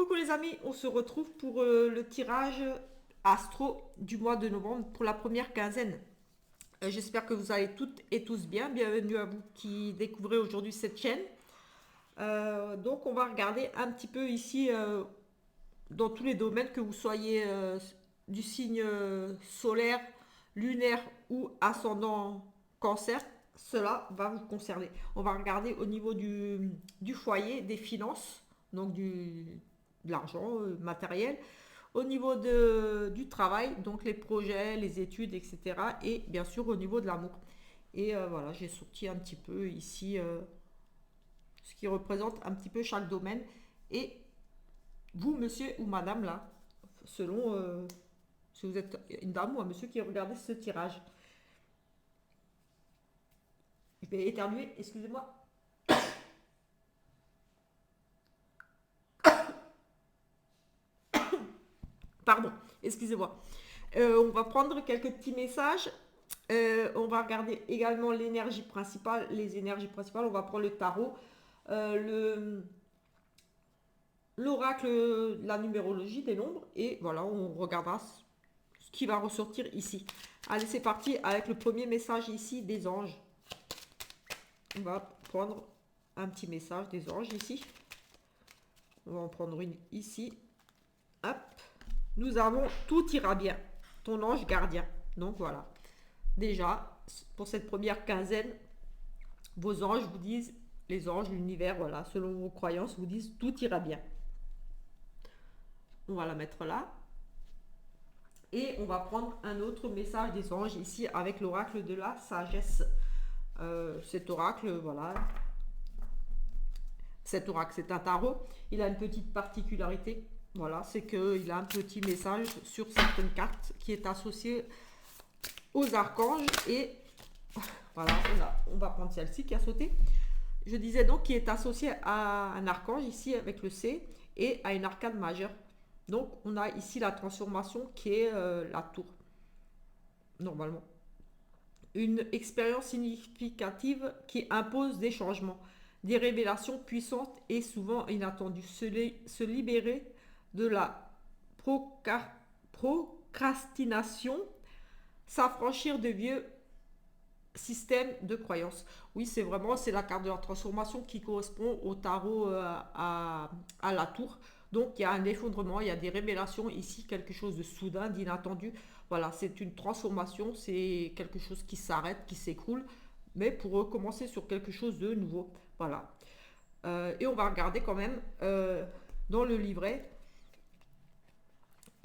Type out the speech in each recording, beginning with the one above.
Coucou les amis, on se retrouve pour le tirage astro du mois de novembre pour la première quinzaine. J'espère que vous allez toutes et tous bien. Bienvenue à vous qui découvrez aujourd'hui cette chaîne. Donc on va regarder un petit peu ici dans tous les domaines, que vous soyez du signe solaire, lunaire ou ascendant cancer. Cela va vous concerner. On va regarder au niveau du foyer, des finances, donc de l'argent matériel, au niveau du travail, donc les projets, les études, etc. Et bien sûr au niveau de l'amour. Et voilà, j'ai sorti un petit peu ici ce qui représente un petit peu chaque domaine. Et vous, monsieur ou madame, là, selon si vous êtes une dame ou un monsieur qui regardez ce tirage. Je vais éternuer, excusez-moi. Pardon, excusez-moi. On va prendre quelques petits messages. On va regarder également l'énergie principale, les énergies principales. On va prendre le tarot, l'oracle, la numérologie des nombres. Et voilà, on regardera ce qui va ressortir ici. Allez, c'est parti avec le premier message ici des anges. On va prendre un petit message des anges ici. On va en prendre une ici. Hop. Nous avons tout ira bien. Ton ange gardien. Donc voilà. Déjà, pour cette première quinzaine, vos anges vous disent, les anges, l'univers, voilà, selon vos croyances, vous disent tout ira bien. On va la mettre là. Et on va prendre un autre message des anges ici avec l'oracle de la sagesse. Cet oracle, voilà. Cet oracle, c'est un tarot. Il a une petite particularité. Voilà, c'est qu'il a un petit message sur certaines cartes qui est associé aux archanges. Et voilà, on va prendre celle-ci qui a sauté. Je disais donc qui est associé à un archange ici avec le C et à une arcane majeure. Donc on a ici la transformation qui est la tour, normalement. Une expérience significative qui impose des changements, des révélations puissantes et souvent inattendues. Se libérer de la procrastination, s'affranchir de vieux systèmes de croyances. Oui, c'est vraiment, c'est la carte de la transformation qui correspond au tarot à la tour. Donc il y a un effondrement, il y a des révélations ici, quelque chose de soudain, d'inattendu. Voilà, c'est une transformation, c'est quelque chose qui s'arrête, qui s'écroule, mais pour recommencer sur quelque chose de nouveau. Voilà. Et on va regarder quand même dans le livret.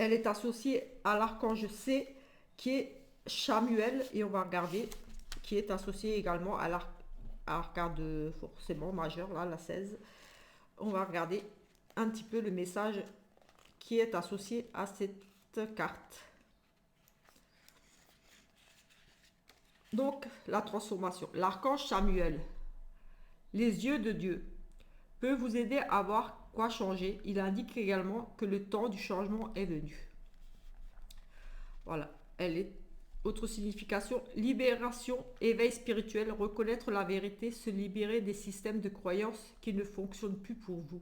Elle est associée à l'archange C qui est Chamuel, et on va regarder qui est associé également à l'arcade forcément majeur, là, la 16. On va regarder un petit peu le message qui est associé à cette carte. Donc, la transformation. L'archange Samuel, les yeux de Dieu, peut vous aider à voir quoi changer. Il indique également que le temps du changement est venu. Voilà, elle est autre signification, libération, éveil spirituel, reconnaître la vérité, se libérer des systèmes de croyances qui ne fonctionnent plus pour vous.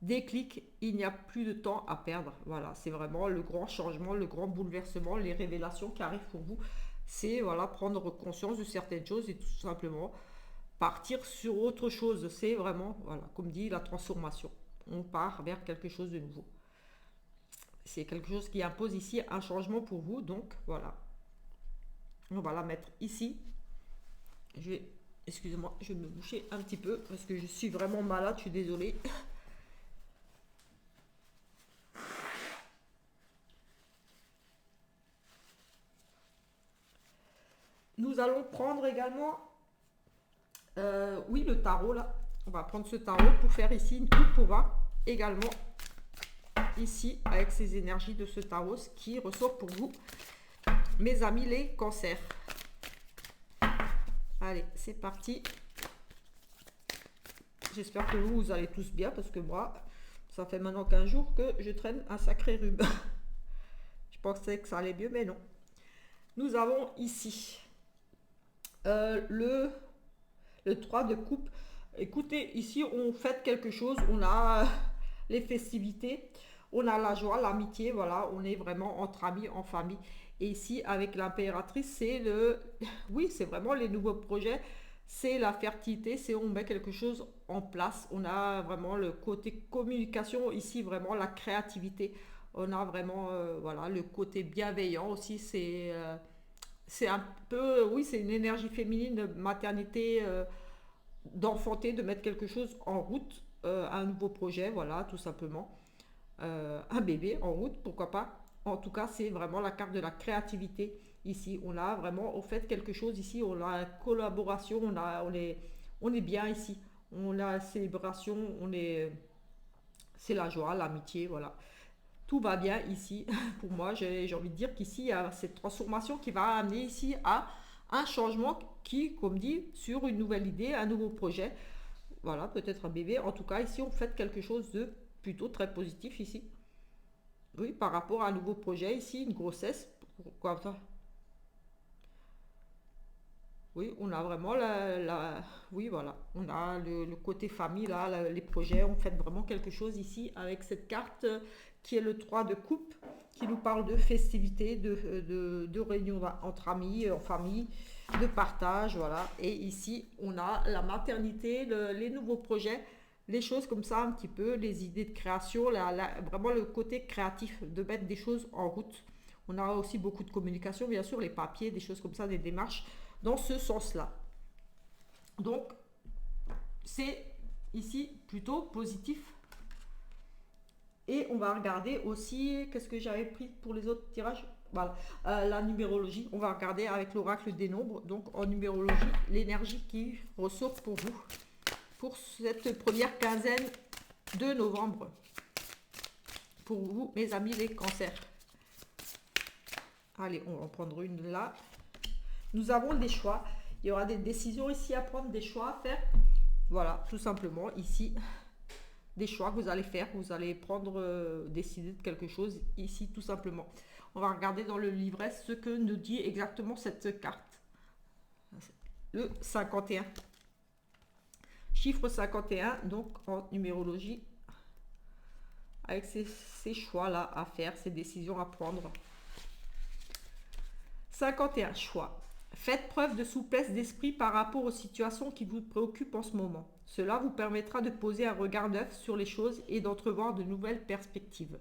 Déclic, il n'y a plus de temps à perdre. Voilà, c'est vraiment le grand changement, le grand bouleversement, les révélations qui arrivent pour vous. C'est voilà, prendre conscience de certaines choses et tout simplement partir sur autre chose. C'est vraiment, voilà, comme dit, la transformation. On part vers quelque chose de nouveau. C'est quelque chose qui impose ici un changement pour vous. Donc voilà. On va la mettre ici. Excusez-moi, je vais me boucher un petit peu parce que je suis vraiment malade, je suis désolée. Nous allons prendre également, oui, le tarot là. On va prendre ce tarot pour faire ici une coupe pour voir également ici avec ces énergies de ce tarot, ce qui ressort pour vous, mes amis les cancers. Allez, c'est parti. J'espère que vous allez tous bien parce que moi, ça fait maintenant 15 jours que je traîne un sacré rhume. Je pensais que ça allait mieux, mais non. Nous avons ici le 3 de coupe. Écoutez, ici, on fait quelque chose. On a les festivités. On a la joie, l'amitié, voilà, on est vraiment entre amis, en famille. Et ici, avec l'impératrice, c'est le... Oui, c'est vraiment les nouveaux projets, c'est la fertilité, c'est on met quelque chose en place. On a vraiment le côté communication, ici, vraiment la créativité. On a vraiment, voilà, le côté bienveillant aussi, c'est un peu, oui, c'est une énergie féminine de maternité, d'enfanter, de mettre quelque chose en route, un nouveau projet, voilà, tout simplement. Un bébé en route, pourquoi pas. En tout cas, c'est vraiment la carte de la créativité. Ici, on a vraiment, au fait, quelque chose ici, on a une collaboration, on est bien ici. On a la célébration, c'est la joie, l'amitié, voilà. Tout va bien ici. Pour moi, j'ai envie de dire qu'ici, il y a cette transformation qui va amener ici à un changement qui, comme dit, sur une nouvelle idée, un nouveau projet. Voilà, peut-être un bébé. En tout cas, ici, on fait quelque chose de plutôt très positif ici. Oui, par rapport à un nouveau projet, ici, une grossesse. Pourquoi ça? Oui, on a vraiment oui, voilà. On a le côté famille, là, les projets. On fait vraiment quelque chose ici avec cette carte qui est le 3 de coupe, qui nous parle de festivités, de réunions entre amis, en famille, de partage, voilà. Et ici, on a la maternité, les nouveaux projets, les choses comme ça, un petit peu, les idées de création, vraiment le côté créatif, de mettre des choses en route. On a aussi beaucoup de communication, bien sûr, les papiers, des choses comme ça, des démarches dans ce sens-là. Donc, c'est ici plutôt positif. Et on va regarder aussi, qu'est-ce que j'avais pris pour les autres tirages. Voilà, la numérologie. On va regarder avec l'oracle des nombres. Donc, en numérologie, l'énergie qui ressort pour vous, pour cette première quinzaine de novembre. Pour vous, mes amis, les cancers. Allez, on va en prendre une là. Nous avons des choix. Il y aura des décisions ici à prendre, des choix à faire. Voilà, tout simplement, ici, des choix que vous allez faire. Vous allez prendre, décider de quelque chose, ici, tout simplement. On va regarder dans le livret ce que nous dit exactement cette carte. Le 51. Chiffre 51, donc en numérologie, avec ces choix-là à faire, ces décisions à prendre. 51, choix. Faites preuve de souplesse d'esprit par rapport aux situations qui vous préoccupent en ce moment. Cela vous permettra de poser un regard neuf sur les choses et d'entrevoir de nouvelles perspectives.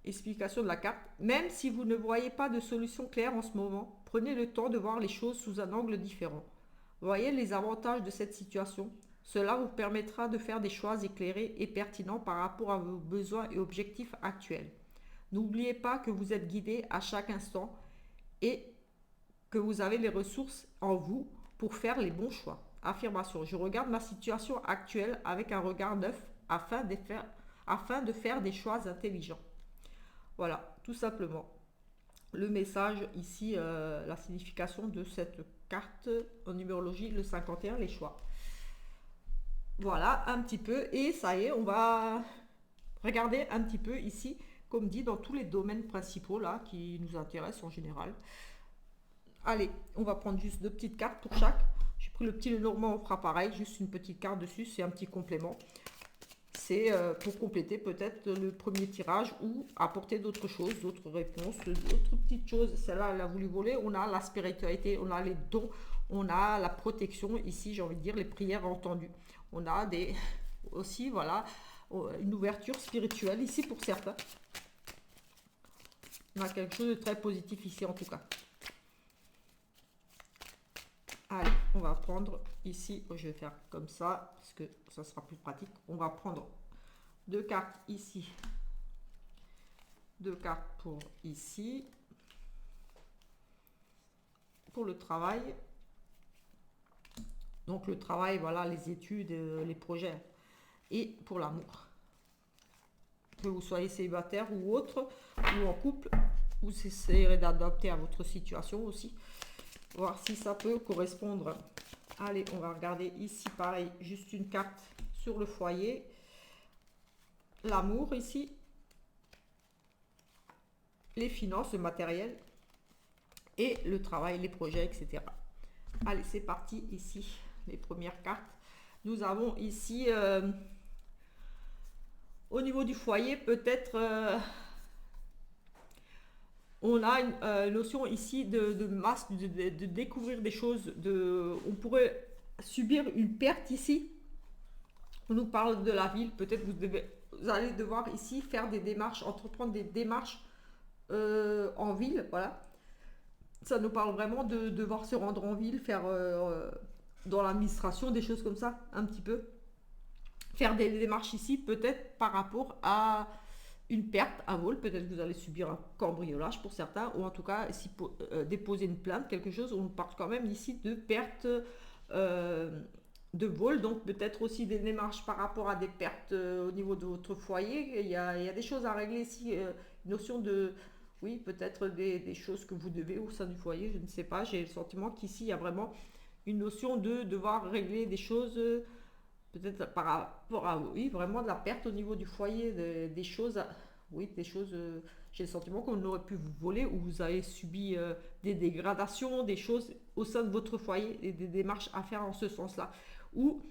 Explication de la carte. Même si vous ne voyez pas de solution claire en ce moment, prenez le temps de voir les choses sous un angle différent. Voyez les avantages de cette situation. Cela vous permettra de faire des choix éclairés et pertinents par rapport à vos besoins et objectifs actuels. N'oubliez pas que vous êtes guidé à chaque instant et que vous avez les ressources en vous pour faire les bons choix. Affirmation. Je regarde ma situation actuelle avec un regard neuf afin de faire des choix intelligents. Voilà, tout simplement. Le message ici, la signification de cette carte en numérologie, le 51, les choix. Voilà, un petit peu. Et ça y est, on va regarder un petit peu ici, comme dit, dans tous les domaines principaux là qui nous intéressent en général. Allez, on va prendre juste 2 petites cartes pour chaque. J'ai pris le petit Lenormand, on fera pareil, juste une petite carte dessus, c'est un petit complément. C'est pour compléter peut-être le premier tirage ou apporter d'autres choses, d'autres réponses, d'autres petites choses. Celle-là, elle a voulu voler. On a la spiritualité, on a les dons, on a la protection. Ici, j'ai envie de dire les prières entendues. On a aussi, voilà, une ouverture spirituelle ici pour certains. On a quelque chose de très positif ici en tout cas. Allez, on va prendre ici, je vais faire comme ça, parce que ça sera plus pratique. On va prendre 2 cartes ici, 2 cartes pour ici, pour le travail. Donc le travail, voilà, les études, les projets, et pour l'amour. Que vous soyez célibataire ou autre, ou en couple, vous essayerez d'adapter à votre situation aussi. Voir si ça peut correspondre. Allez, on va regarder ici, pareil, juste une carte sur le foyer. L'amour ici. Les finances, le matériel. Et le travail, les projets, etc. Allez, c'est parti ici, les premières cartes. Nous avons ici au niveau du foyer, peut-être on a une notion ici de masse, de découvrir des choses, on pourrait subir une perte ici. On nous parle de la ville, peut-être vous allez devoir ici faire des démarches, entreprendre des démarches en ville, voilà. Ça nous parle vraiment de devoir se rendre en ville, faire dans l'administration, des choses comme ça, un petit peu. Faire des démarches ici, peut-être par rapport à une perte, un vol, peut-être que vous allez subir un cambriolage pour certains, ou en tout cas, si déposer une plainte, quelque chose, on parle quand même ici de perte de vol, donc peut-être aussi des démarches par rapport à des pertes au niveau de votre foyer. Il y a des choses à régler ici, notion de, oui, peut-être des choses que vous devez au sein du foyer, je ne sais pas, j'ai le sentiment qu'ici, il y a vraiment une notion de devoir régler des choses. Peut-être par rapport à, oui, vraiment de la perte au niveau du foyer, des choses, oui, des choses, j'ai le sentiment qu'on aurait pu vous voler ou vous avez subi des dégradations, des choses au sein de votre foyer et des démarches à faire en ce sens-là. Ou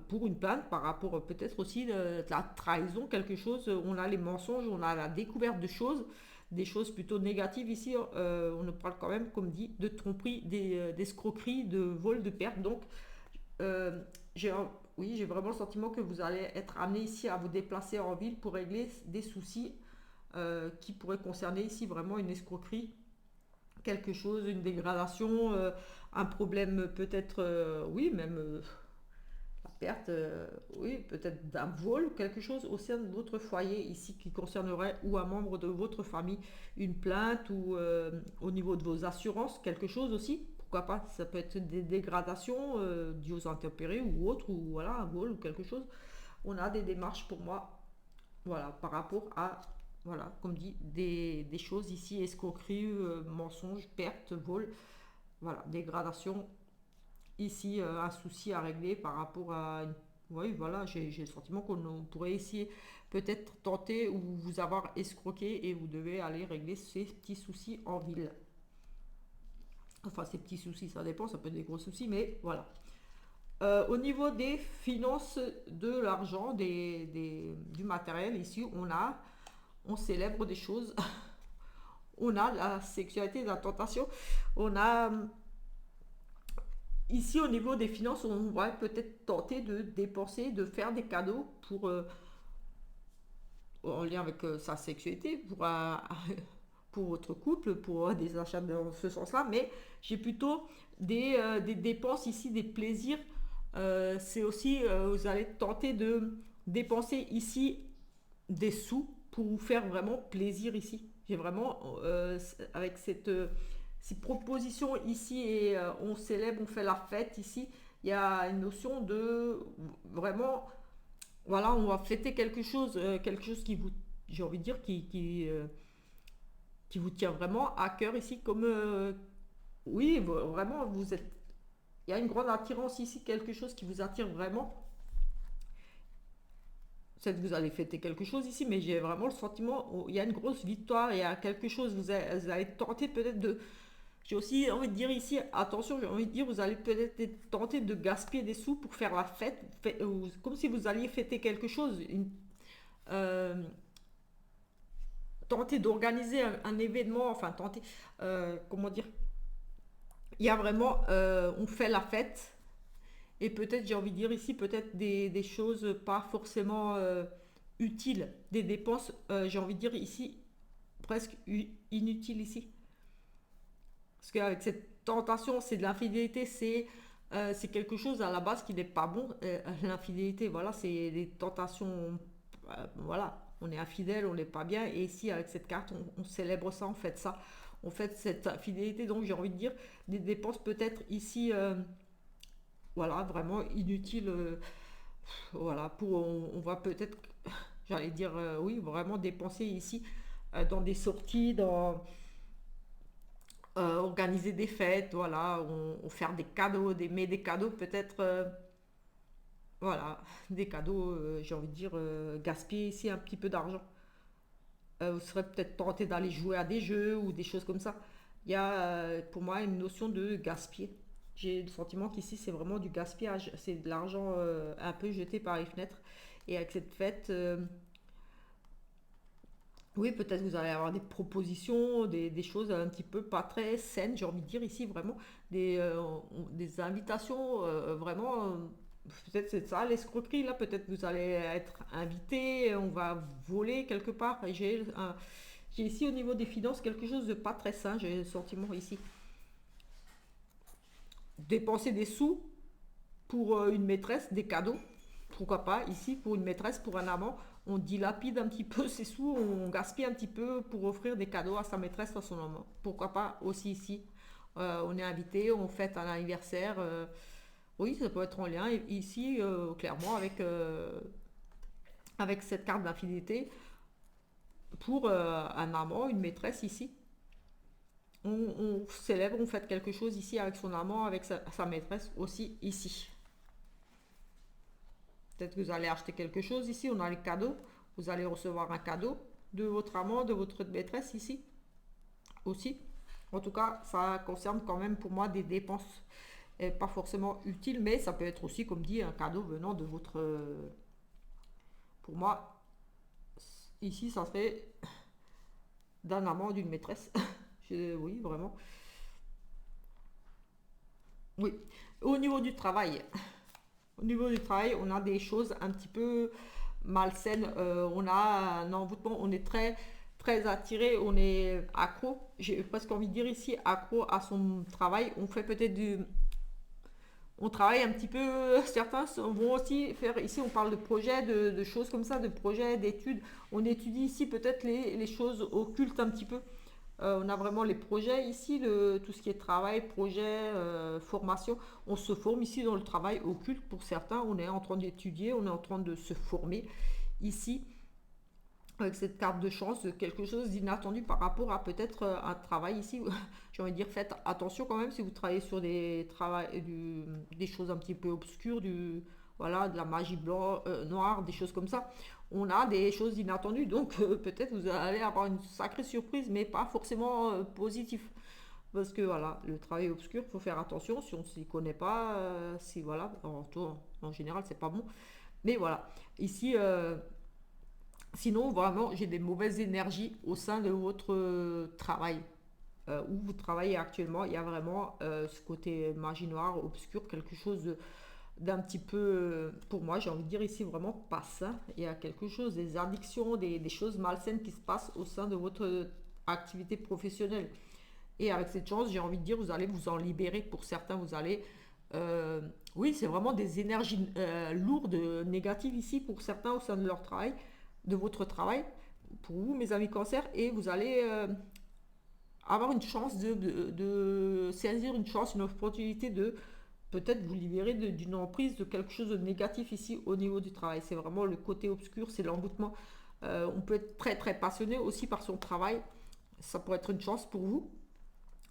pour une plainte par rapport peut-être aussi de la trahison, quelque chose, on a les mensonges, on a la découverte de choses, des choses plutôt négatives ici, on ne parle quand même, comme dit, de tromperie, d'escroquerie, de vol, de perte, donc euh, j'ai oui, j'ai vraiment le sentiment que vous allez être amené ici à vous déplacer en ville pour régler des soucis qui pourraient concerner ici vraiment une escroquerie, quelque chose, une dégradation, un problème peut-être, oui, même la perte, oui, peut-être d'un vol, quelque chose au sein de votre foyer ici qui concernerait ou un membre de votre famille, une plainte ou au niveau de vos assurances, quelque chose aussi. Pourquoi pas, ça peut être des dégradations dues aux intempéries ou autres, ou voilà, un vol ou quelque chose. On a des démarches pour moi, voilà, par rapport à, voilà, comme dit, des choses ici, escroquerie, mensonges, perte, vol, voilà, dégradation. Ici, un souci à régler par rapport à oui, voilà, j'ai le sentiment qu'on pourrait essayer peut-être tenter ou vous avoir escroqué et vous devez aller régler ces petits soucis en ville. Enfin, ces petits soucis, ça dépend, ça peut être des gros soucis, mais voilà. Au niveau des finances, de l'argent, du matériel, ici, on célèbre des choses. On a la sexualité, la tentation. On a ici, au niveau des finances, on va peut-être tenter de dépenser, de faire des cadeaux pour, en lien avec sa sexualité, pour votre couple, pour des achats dans ce sens-là. Mais j'ai plutôt des dépenses ici, des plaisirs. C'est aussi, vous allez tenter de dépenser ici des sous pour vous faire vraiment plaisir ici. J'ai vraiment, avec cette proposition ici, et on célèbre, on fait la fête ici, il y a une notion de vraiment, voilà, on va fêter quelque chose qui vous, j'ai envie de dire, qui vous tient vraiment à cœur ici, comme, oui, vraiment, vous êtes, il y a une grande attirance ici, quelque chose qui vous attire vraiment. Peut-être que vous allez fêter quelque chose ici, mais j'ai vraiment le sentiment, il y a une grosse victoire, il y a quelque chose, vous allez tenter peut-être de, j'ai aussi envie de dire ici, attention, j'ai envie de dire, vous allez peut-être tenter de gaspiller des sous pour faire la fête, comme si vous alliez fêter quelque chose, euh, tenter d'organiser un événement, enfin tenter, comment dire, il y a vraiment, on fait la fête, et peut-être, j'ai envie de dire ici, peut-être des choses pas forcément utiles, des dépenses, j'ai envie de dire ici, presque inutiles ici. Parce qu'avec cette tentation, c'est de l'infidélité, c'est quelque chose à la base qui n'est pas bon. L'infidélité, voilà, c'est des tentations, voilà, on est infidèle, on n'est pas bien. Et ici, avec cette carte, on célèbre ça, on fête ça. On fête cette infidélité, donc j'ai envie de dire, des dépenses peut-être ici, voilà, vraiment inutiles. Voilà, on va peut-être, j'allais dire, oui, vraiment dépenser ici dans des sorties, dans organiser des fêtes, voilà, on faire des cadeaux, mais des cadeaux peut-être, voilà, des cadeaux, j'ai envie de dire, gaspiller ici un petit peu d'argent. Vous serez peut-être tenté d'aller jouer à des jeux ou des choses comme ça. Il y a pour moi une notion de gaspiller. J'ai le sentiment qu'ici c'est vraiment du gaspillage, c'est de l'argent un peu jeté par les fenêtres. Et avec cette fête, Oui, peut-être vous allez avoir des propositions, des choses un petit peu pas très saines, j'ai envie de dire ici, vraiment, des invitations, vraiment, peut-être c'est ça l'escroquerie, là, peut-être vous allez être invité, on va voler quelque part. J'ai ici au niveau des finances quelque chose de pas très sain, j'ai le sentiment ici. Dépenser des sous pour une maîtresse, des cadeaux, pourquoi pas, ici, pour une maîtresse, pour un amant, on dilapide un petit peu ses sous, on gaspille un petit peu pour offrir des cadeaux à sa maîtresse, à son amant. Pourquoi pas aussi ici. On est invité, on fête un anniversaire. Oui, ça peut être en lien ici, clairement, avec cette carte d'infidélité pour un amant, une maîtresse ici. On célèbre, on fête quelque chose ici avec son amant, avec sa maîtresse aussi ici. Peut-être que vous allez acheter quelque chose ici, on a les cadeaux. Vous allez recevoir un cadeau de votre amant, de votre maîtresse ici aussi. En tout cas, ça concerne quand même pour moi des dépenses pas forcément utiles, mais ça peut être aussi, comme dit, un cadeau venant de votre... pour moi, ici, ça serait d'un amant, d'une maîtresse. Oui, vraiment. Oui. Au niveau du travail, au niveau du travail, on a des choses un petit peu malsaines. On a un envoûtement, on est très attiré, on est accro. J'ai presque envie de dire ici accro à son travail. On fait peut-être du, on travaille un petit peu. Certains vont aussi faire. Ici, on parle de projets, de choses comme ça, de projets, d'études. On étudie ici peut-être les choses occultes un petit peu. On a vraiment les projets ici, tout ce qui est travail, projet, formation. On se forme ici dans le travail occulte pour certains. On est en train d'étudier, on est en train de se former ici avec cette carte de chance, quelque chose d'inattendu par rapport à peut-être un travail ici. J'ai envie de dire, faites attention quand même si vous travaillez sur des choses un petit peu obscures, voilà, de la magie blanc, noire, des choses comme ça. On a des choses inattendues, donc peut-être vous allez avoir une sacrée surprise, mais pas forcément positif. Parce que voilà, le travail obscur, il faut faire attention si on ne s'y connaît pas, si voilà, en général, c'est pas bon. Mais voilà, ici, sinon, vraiment, j'ai des mauvaises énergies au sein de votre travail. Où vous travaillez actuellement, il y a vraiment ce côté magie noire, obscur, quelque chose d'un petit peu, pour moi, j'ai envie de dire ici, vraiment pas sain. Il y a quelque chose, des addictions, des choses malsaines qui se passent au sein de votre activité professionnelle. Et avec cette chance, j'ai envie de dire, vous allez vous en libérer. Pour certains, vous allez... euh, oui, c'est vraiment des énergies lourdes, négatives ici pour certains au sein de leur travail, de votre travail, pour vous, mes amis cancer, et vous allez avoir une chance de saisir une chance, une opportunité de peut-être vous libérer d'une emprise, de quelque chose de négatif ici au niveau du travail. C'est vraiment le côté obscur, c'est l'emboutement. On peut être très passionné aussi par son travail. Ça pourrait être une chance pour vous.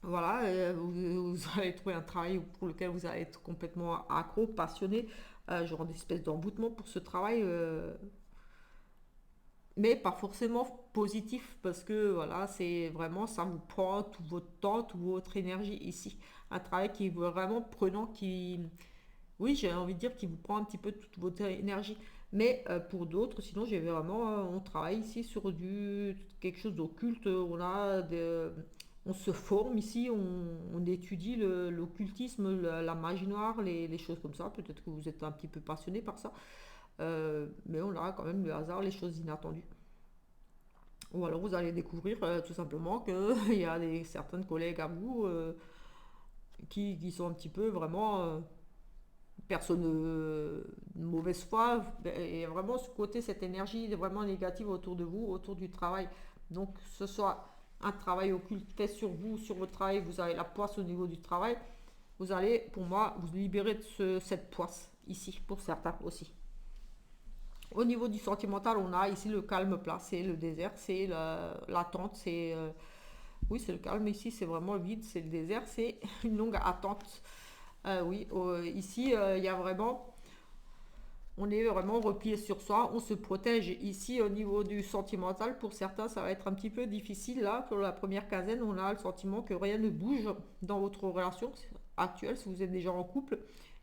Voilà, vous allez trouver un travail pour lequel vous allez être complètement accro, passionné, genre une espèce d'emboutement pour ce travail, mais pas forcément positif parce que voilà, c'est vraiment ça vous prend tout votre temps, toute votre énergie ici. Un travail qui est vraiment prenant, oui, j'ai envie de dire qu'il vous prend un petit peu toute votre énergie. Mais pour d'autres, sinon, j'ai vraiment, on travaille ici sur quelque chose d'occulte. On se forme ici, on étudie l'occultisme, la magie noire, les choses comme ça. Peut-être que vous êtes un petit peu passionné par ça. Mais on a quand même le hasard, les choses inattendues. Ou alors vous allez découvrir tout simplement qu'il y a certains collègues à vous qui sont un petit peu vraiment personne de mauvaise foi, et vraiment ce côté, cette énergie vraiment négative autour de vous, autour du travail. Donc, que ce soit un travail occulte fait sur vous, sur votre travail, vous avez la poisse au niveau du travail, vous allez, pour moi, vous libérer de cette poisse ici, pour certains aussi. Au niveau du sentimental, on a ici le calme plat, c'est le désert, c'est l'attente, oui, c'est le calme ici, c'est vraiment vide, c'est le désert, c'est une longue attente. Oui, ici, il y a vraiment, on est vraiment replié sur soi, on se protège. Ici, au niveau du sentimental, pour certains, ça va être un petit peu difficile. Là, pour la première quinzaine, on a le sentiment que rien ne bouge dans votre relation actuelle, si vous êtes déjà en couple,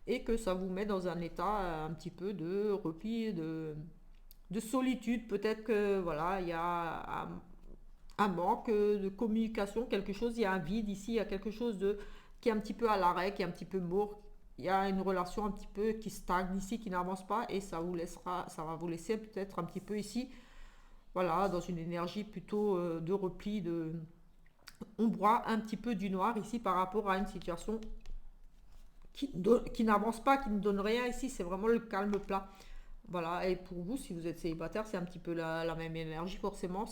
et que ça vous met dans un état un petit peu de repli, de solitude. Peut-être que, voilà, il y a un manque de communication, quelque chose, il y a un vide ici, il y a quelque chose qui est un petit peu à l'arrêt, qui est un petit peu mort. Il y a une relation un petit peu qui stagne ici, qui n'avance pas, et ça va vous laisser peut-être un petit peu ici, voilà, dans une énergie plutôt de repli, on voit un petit peu du noir ici par rapport à une situation qui n'avance pas, qui ne donne rien ici, c'est vraiment le calme plat. Voilà, et pour vous, si vous êtes célibataire, c'est un petit peu la même énergie, forcément.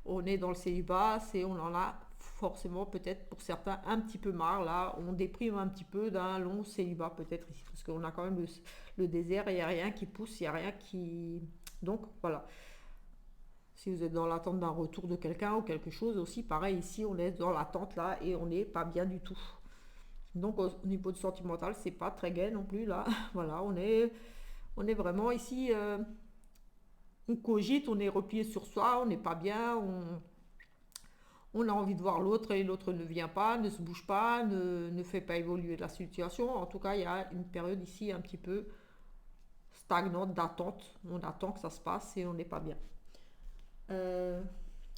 On est dans le célibat, on en a forcément peut-être pour certains un petit peu marre. Là, on déprime un petit peu d'un long célibat peut-être ici, parce qu'on a quand même le désert et il n'y a rien qui pousse, il n'y a rien qui... Donc voilà, si vous êtes dans l'attente d'un retour de quelqu'un ou quelque chose aussi, pareil ici, on est dans l'attente là et on n'est pas bien du tout. Donc au niveau du sentimental, c'est pas très gai non plus là. Voilà, on est vraiment ici, on cogite, on est replié sur soi, on n'est pas bien, on a envie de voir l'autre et l'autre ne vient pas, ne se bouge pas, ne fait pas évoluer la situation. En tout cas, il y a une période ici un petit peu stagnante d'attente. On attend que ça se passe et on n'est pas bien. Euh,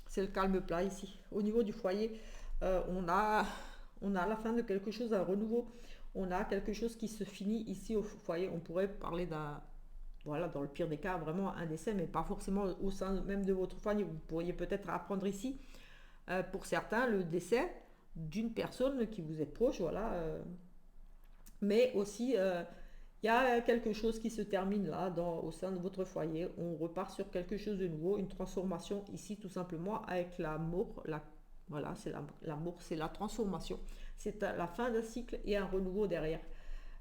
c'est le calme plat ici. Au niveau du foyer, euh, on a on a la fin de quelque chose, un renouveau. On a quelque chose qui se finit ici au foyer. On pourrait parler d'un, voilà, dans le pire des cas, vraiment un décès, mais pas forcément au sein même de votre famille. Vous pourriez peut-être apprendre ici, pour certains, le décès d'une personne qui vous est proche, voilà. Mais aussi, il y a quelque chose qui se termine là, au sein de votre foyer. On repart sur quelque chose de nouveau, une transformation ici, tout simplement, avec l'amour. Voilà, l'amour, c'est la transformation. C'est la fin d'un cycle et un renouveau derrière.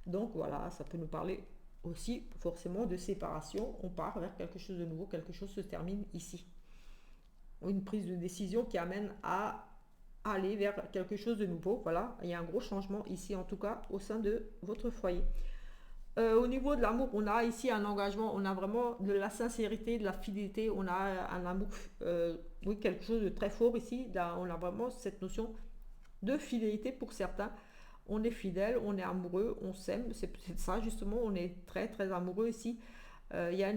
Donc voilà, ça peut nous parler aussi forcément de séparation. On part vers quelque chose de nouveau, quelque chose se termine ici. Une prise de décision qui amène à aller vers quelque chose de nouveau. Voilà, il y a un gros changement ici en tout cas au sein de votre foyer. Au niveau de l'amour, on a ici un engagement, on a vraiment de la sincérité, de la fidélité, on a un amour, oui, quelque chose de très fort ici. Là, on a vraiment cette notion de fidélité pour certains. On est fidèle, on est amoureux, on s'aime, c'est peut-être ça justement, on est très très amoureux ici. Il y a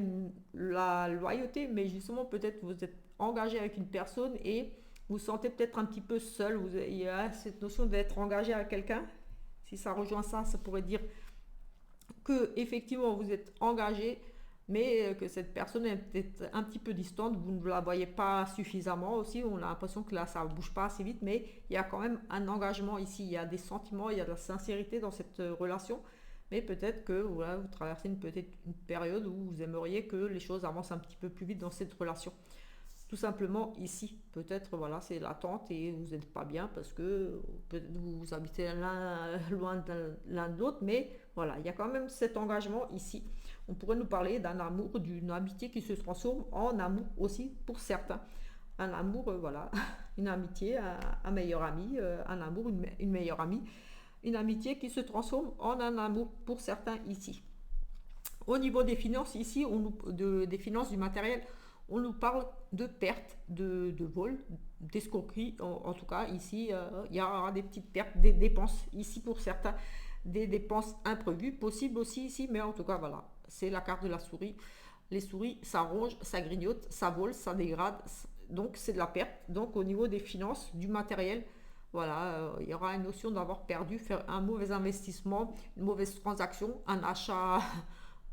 la loyauté, mais justement peut-être vous êtes engagé avec une personne et vous sentez peut-être un petit peu seul. Il y a cette notion d'être engagé avec quelqu'un. Si ça rejoint ça, ça pourrait dire que effectivement vous êtes engagé, mais que cette personne est peut-être un petit peu distante, vous ne la voyez pas suffisamment aussi, on a l'impression que là ça ne bouge pas assez vite, mais il y a quand même un engagement ici, il y a des sentiments, il y a de la sincérité dans cette relation, mais peut-être que voilà, vous traversez peut-être une période où vous aimeriez que les choses avancent un petit peu plus vite dans cette relation. Tout simplement ici, peut-être voilà, c'est l'attente et vous n'êtes pas bien parce que peut-être vous habitez loin l'un de l'autre, mais voilà, il y a quand même cet engagement ici. On pourrait nous parler d'un amour, d'une amitié qui se transforme en amour aussi pour certains. Un amour, voilà, une amitié, un meilleur ami, un amour, une meilleure amie. Une amitié qui se transforme en un amour pour certains ici. Au niveau des finances, ici, des finances du matériel, on nous parle de pertes, de vol, d'escroquerie. En tout cas, ici, il y aura des petites pertes, des dépenses ici pour certains, des dépenses imprévues, possibles aussi ici, mais en tout cas, voilà, c'est la carte de la souris. Les souris, ça ronge, ça grignote, ça vole, ça dégrade, donc c'est de la perte. Donc au niveau des finances, du matériel, voilà, il y aura une notion d'avoir perdu, faire un mauvais investissement, une mauvaise transaction, un achat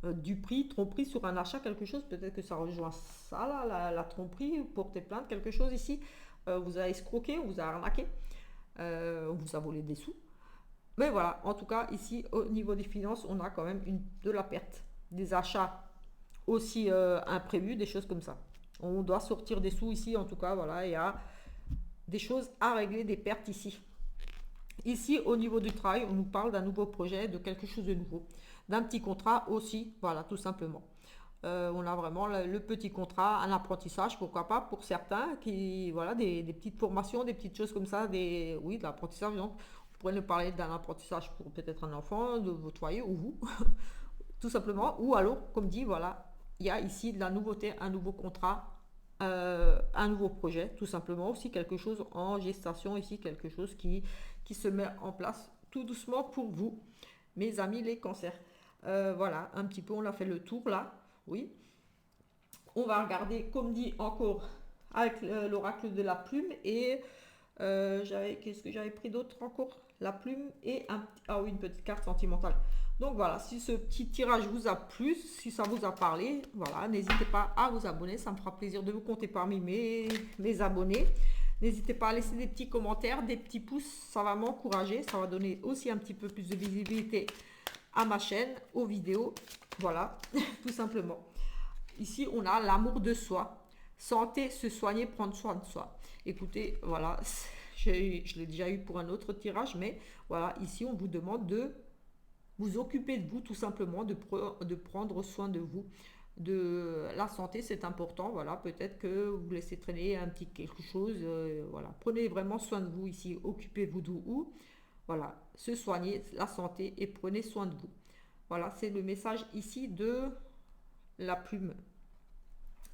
du prix, tromperie sur un achat, quelque chose, peut-être que ça rejoint ça, là, la tromperie, porter plainte, quelque chose ici, vous a escroqué, on vous a arnaqué, on vous a volé des sous. Mais voilà, en tout cas, ici, au niveau des finances, on a quand même de la perte, des achats aussi imprévus, des choses comme ça. On doit sortir des sous ici, en tout cas, voilà, il y a des choses à régler, des pertes ici. Ici, au niveau du travail, on nous parle d'un nouveau projet, de quelque chose de nouveau, d'un petit contrat aussi, voilà, tout simplement. On a vraiment le petit contrat, un apprentissage, pourquoi pas, pour certains, voilà, des petites formations, des petites choses comme ça, oui, de l'apprentissage. Donc, on pourrait nous parler d'un apprentissage pour peut-être un enfant, de votre foyer, ou vous, tout simplement. Ou alors, comme dit, voilà, il y a ici de la nouveauté, un nouveau contrat, un nouveau projet, tout simplement. Aussi quelque chose en gestation ici, quelque chose qui se met en place tout doucement pour vous, mes amis les cancers. Voilà, un petit peu, on a fait le tour là, oui. On va regarder, comme dit encore, avec l'oracle de la plume et qu'est-ce que j'avais pris d'autre encore? La plume et ah oui, une petite carte sentimentale. Donc voilà, si ce petit tirage vous a plu, si ça vous a parlé, voilà, n'hésitez pas à vous abonner, ça me fera plaisir de vous compter parmi mes abonnés. N'hésitez pas à laisser des petits commentaires, des petits pouces, ça va m'encourager, ça va donner aussi un petit peu plus de visibilité à ma chaîne, aux vidéos. Voilà, tout simplement. Ici, on a l'amour de soi. Santé, se soigner, prendre soin de soi. Écoutez, voilà, je l'ai déjà eu pour un autre tirage, mais voilà, ici, on vous demande de vous occuper de vous, tout simplement, de prendre soin de vous. De la santé, c'est important. Voilà, peut-être que vous laissez traîner un petit quelque chose. Voilà, prenez vraiment soin de vous ici. Occupez-vous de vous. Voilà, se soigner, la santé et prenez soin de vous. Voilà, c'est le message ici de la plume.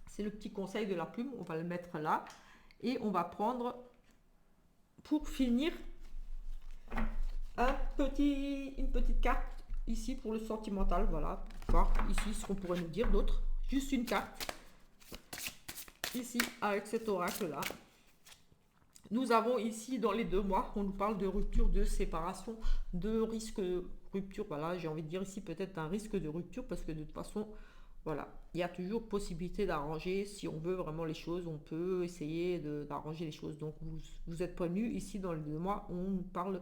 C'est le petit conseil de la plume. On va le mettre là. Et on va prendre, pour finir, une petite carte ici pour le sentimental. Voilà, voir ici ce qu'on pourrait nous dire d'autre. Juste une carte. Ici, avec cet oracle-là. Nous avons ici, dans les 2 mois, on nous parle de rupture, de séparation, de risque de rupture. Voilà, j'ai envie de dire ici peut-être un risque de rupture parce que de toute façon, voilà, il y a toujours possibilité d'arranger. Si on veut vraiment les choses, on peut essayer d'arranger les choses. Donc, vous êtes prévenus. Ici, dans les 2 mois, on nous parle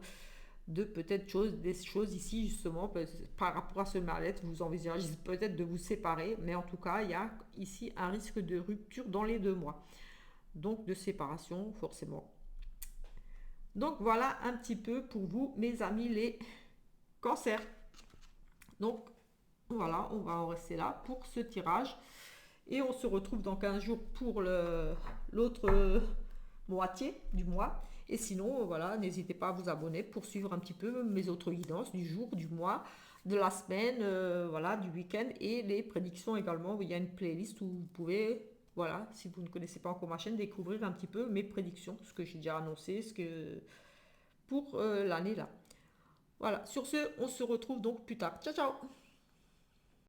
de peut-être des choses ici, justement, par rapport à ce mal-être. Vous envisagez peut-être de vous séparer. Mais en tout cas, il y a ici un risque de rupture dans les 2 mois. Donc, de séparation, forcément. Donc voilà un petit peu pour vous, mes amis, les cancers. Donc voilà, on va en rester là pour ce tirage. Et on se retrouve dans 15 jours pour l'autre moitié du mois. Et sinon, voilà, n'hésitez pas à vous abonner pour suivre un petit peu mes autres guidances du jour, du mois, de la semaine, voilà, du week-end et les prédictions également. Il y a une playlist où vous pouvez, voilà, si vous ne connaissez pas encore ma chaîne, découvrir un petit peu mes prédictions, ce que j'ai déjà annoncé, pour l'année là. Voilà, sur ce, on se retrouve donc plus tard. Ciao, ciao!